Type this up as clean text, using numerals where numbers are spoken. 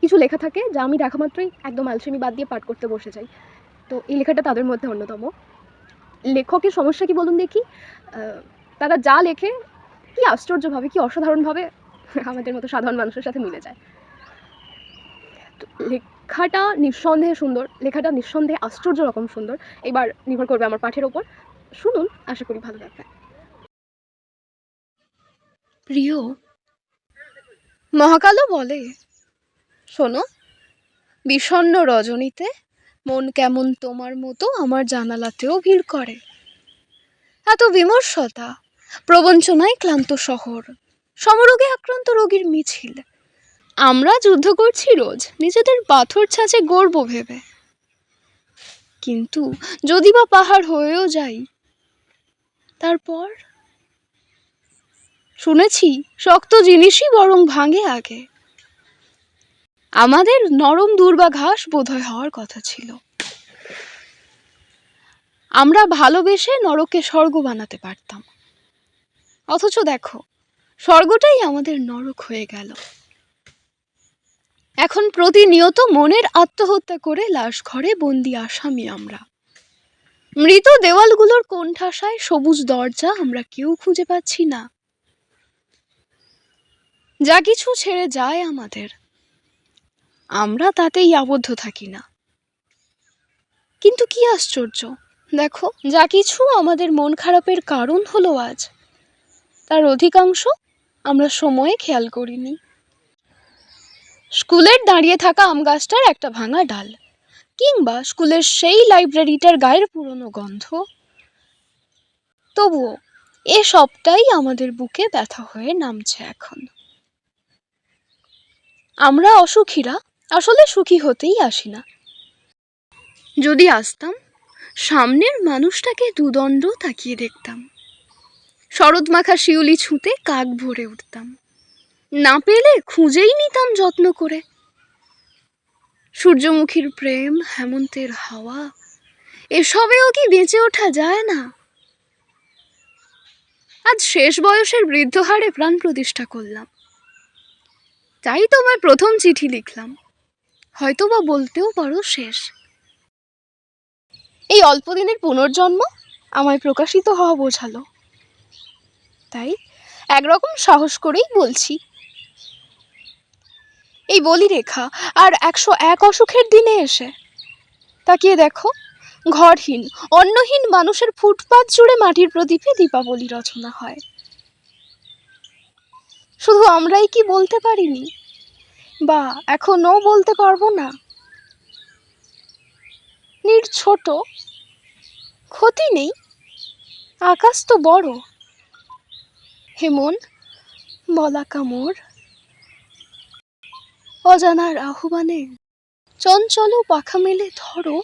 কিছু লেখা থাকে যা আমি দেখা মাত্রই একদম আলসেমি বাদ দিয়ে পাঠ করতে বসে যাই। তো এই লেখাটা তাদের মধ্যে অন্যতম। লেখকের সমস্যা কি বলুন দেখি, তারা যা লেখে কি আশ্চর্যভাবে, কি অসাধারণভাবে আমাদের মতো সাধারণ মানুষের সাথে মিলে যায়। তো লেখাটা নিঃসন্দেহে সুন্দর, লেখাটা নিঃসন্দেহে আশ্চর্য রকম সুন্দর। এবার নির্ভর করবে আমার পাঠের ওপর। শুনুন, আশা করি ভালো লাগবে। প্রিয়, মহাকালও বলে, শোনো, বিষণ্ণ রজনীতে মন কেমন তোমার মতো আমার জানালাতেও ভিড় করে। এত বিমর্ষতা, প্রবঞ্চনায় ক্লান্ত শহর, সমরোগে আক্রান্ত রোগীর মিছিল। আমরা যুদ্ধ করছি রোজ নিজেদের পাথর ছাঁচে গর্ব ভেবে, কিন্তু যদি বা পাহাড় হয়েও যাই, তারপর শুনেছি শক্ত জিনিসই বরং ভাঙে আগে। আমাদের নরম দুর্বাঘাস বোধহয় হওয়ার কথা ছিল। আমরা ভালোবেসে নরককে স্বর্গ বানাতে পারতাম, অথচ দেখো স্বর্গটাই আমাদের নরক হয়ে গেল। এখন প্রতিনিয়ত মনের আত্মহত্যা করে লাশ ঘরে বন্দি আসামি আমরা। মৃত দেওয়ালগুলোর কোণঠাসায় সবুজ দরজা আমরা কেউ খুঁজে পাচ্ছি না। যা কিছু ছেড়ে যায় আমাদের, আমরা তাতেই আবদ্ধ থাকি না। কিন্তু কি আশ্চর্য, দেখো, যা কিছু আমাদের মন খারাপের কারণ হলো আজ, তার অধিকাংশ আমরা সময়ে খেয়াল করিনি। স্কুলের দাঁড়িয়ে থাকা আম গাছটার একটা ভাঙা ডাল, কিংবা স্কুলের সেই লাইব্রেরিটার গায়ের পুরনো গন্ধ, তবুও এ সবটাই আমাদের বুকে ব্যথা হয়ে নামছে এখন। আমরা অসুখীরা আসলে সুখী হতেই আসি না। যদি আসতাম, সামনের মানুষটাকে দুদণ্ড তাকিয়ে দেখতাম, শরৎ মাখা শিউলি ছুঁতে কাক ভরে উঠতাম, না পেলে খুঁজেই নিতাম যত্ন করে। সূর্যমুখীর প্রেম, হেমন্তের হাওয়া, এসবেও কি বেঁচে ওঠা যায় না? আজ শেষ বয়সের বৃদ্ধ হারে প্রাণ প্রতিষ্ঠা করলাম, তাই তোমায় প্রথম চিঠি লিখলাম, হয়তো বা বলতেও পারো শেষ। এই অল্প দিনের পুনর্জন্ম আমায় প্রকাশিত হওয়া বোঝালো, তাই একরকম সাহস করেই বলছি। এই বলি রেখা আর 101 অসুখের দিনে এসে তাকিয়ে দেখো, ঘরহীন অন্নহীন মানুষের ফুটপাত জুড়ে মাটির প্রদীপে দীপাবলি রচনা হয়। শুধু আমরাই কি বলতে পারিনি, বা এখনো বলতে পারবো না? ছোট, ক্ষতি নেই, আকাশ তো বড়। হেমন, বলাকা মোর, অজানার আহ্বানে চঞ্চল পাখা মেলে ধরো।